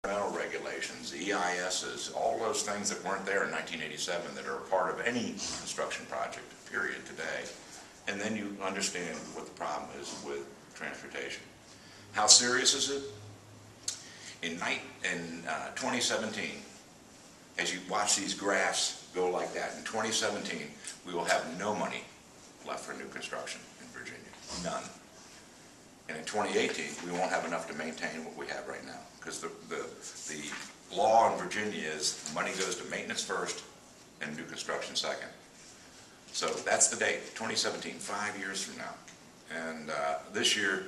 environmental regulations, the EISs, all those things that weren't there in 1987 that are a part of any construction project, period, today. And then you understand what the problem is with transportation. How serious is it? In 2017, as you watch these graphs go like that, in 2017, we will have no money left for new construction in Virginia, none. And in 2018, we won't have enough to maintain what we have right now, because the law in Virginia is money goes to maintenance first and new construction second. So that's the date, 2017, 5 years from now. And this year,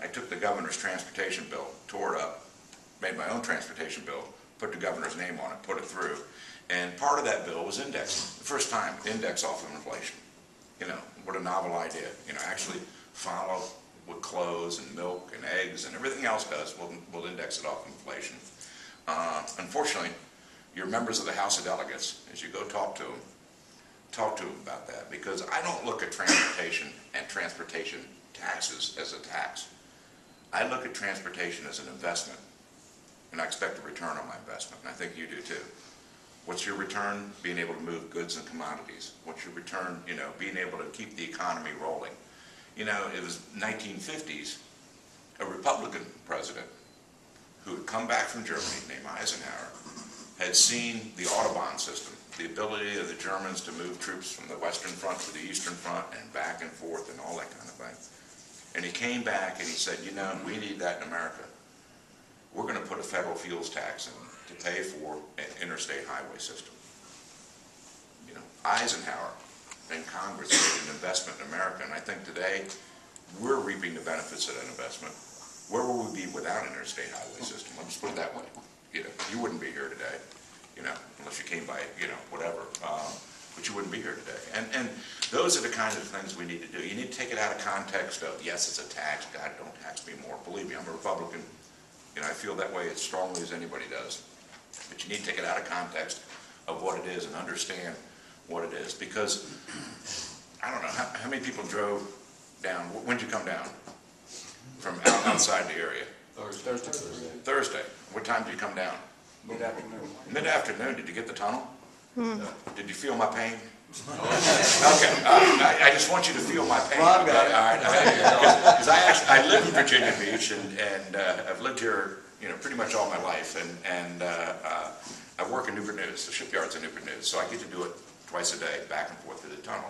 I took the governor's transportation bill, tore it up, made my own transportation bill, put the governor's name on it, put it through. And part of that bill was indexing. The first time, index off of inflation. You know, what a novel idea. You know, actually follow what clothes and milk and eggs and everything else does. We'll index it off inflation. Unfortunately, your members of the House of Delegates, as you go talk to them about that, because I don't look at transportation and transportation taxes as a tax. I look at transportation as an investment, and I expect a return on my investment, and I think you do too. What's your return? Being able to move goods and commodities. What's your return? You know, being able to keep the economy rolling. You know, it was 1950s, a Republican president who had come back from Germany, named Eisenhower, had seen the Autobahn system, the ability of the Germans to move troops from the Western Front to the Eastern Front and back and forth and all that kind of thing. And he came back and he said, you know, we need that in America. We're going to put a federal fuels tax in to pay for an interstate highway system. You know, Eisenhower and Congress made an investment in America, and I think today we're reaping the benefits of that investment. Where would we be without an interstate highway system? Let's put it that way. You know, you wouldn't be here today, you know, unless you came by, you know, whatever. But you wouldn't be here today. And those are the kinds of things we need to do. You need to take it out of context of, yes, it's a tax. God, don't tax me more. Believe me, I'm a Republican. You know, I feel that way as strongly as anybody does. But you need to take it out of context of what it is and understand what it is. Because, I don't know, how many people drove down, when did you come down? From outside the area? Thursday. What time did you come down? Mid-afternoon. Mid-afternoon. Did you get the tunnel? Did you feel my pain? Okay. I just want you to feel my pain. Rob got it. All right. Because I live in Virginia Beach, and I've lived here, you know, pretty much all my life, and I work in Newport News. The shipyard's in Newport News, so I get to do it twice a day, back and forth to the tunnel.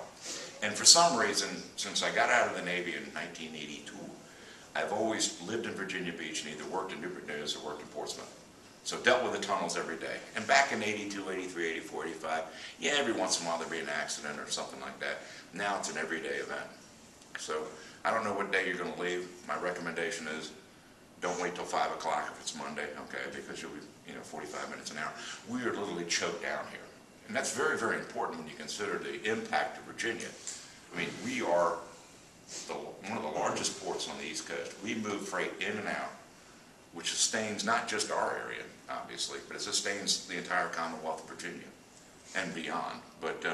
And for some reason, since I got out of the Navy in 1982, I've always lived in Virginia Beach and either worked in Newport News or worked in Portsmouth. So dealt with the tunnels every day. And back in 82, 83, 84, 85, yeah, every once in a while there'd be an accident or something like that. Now it's an everyday event. So I don't know what day you're going to leave. My recommendation is don't wait till 5 o'clock if it's Monday, okay, because you'll be, you know, 45 minutes an hour. We are literally choked down here. And that's very, very important when you consider the impact of Virginia. I mean, we are one of the largest ports on the East Coast. We move freight in and out, which sustains not just our area, obviously, but it sustains the entire Commonwealth of Virginia and beyond. But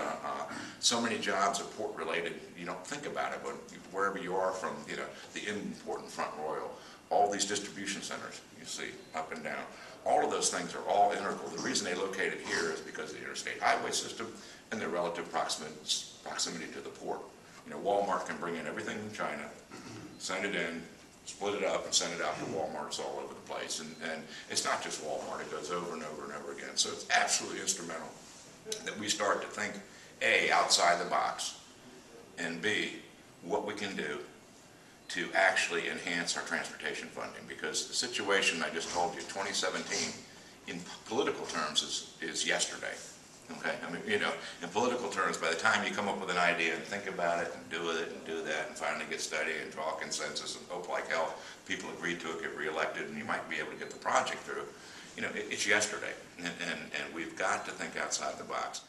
so many jobs are port-related, you don't think about it, but wherever you are from, you know, the important Front Royal, all these distribution centers you see up and down, all of those things are all integral. The reason they located here is because of the interstate highway system and their relative proximity to the port. You know, Walmart can bring in everything from China, send it in, split it up and send it out to Walmarts all over the place. And it's not just Walmart, it goes over and over and over again. So it's absolutely instrumental that we start to think, A, outside the box, and B, what we can do to actually enhance our transportation funding. Because the situation I just told you, 2017, in political terms, is yesterday. Okay, I mean, you know, in political terms, by the time you come up with an idea and think about it and do it and do that and finally get study and draw a consensus and hope like hell people agree to it, get reelected, and you might be able to get the project through, you know, it's yesterday. And we've got to think outside the box.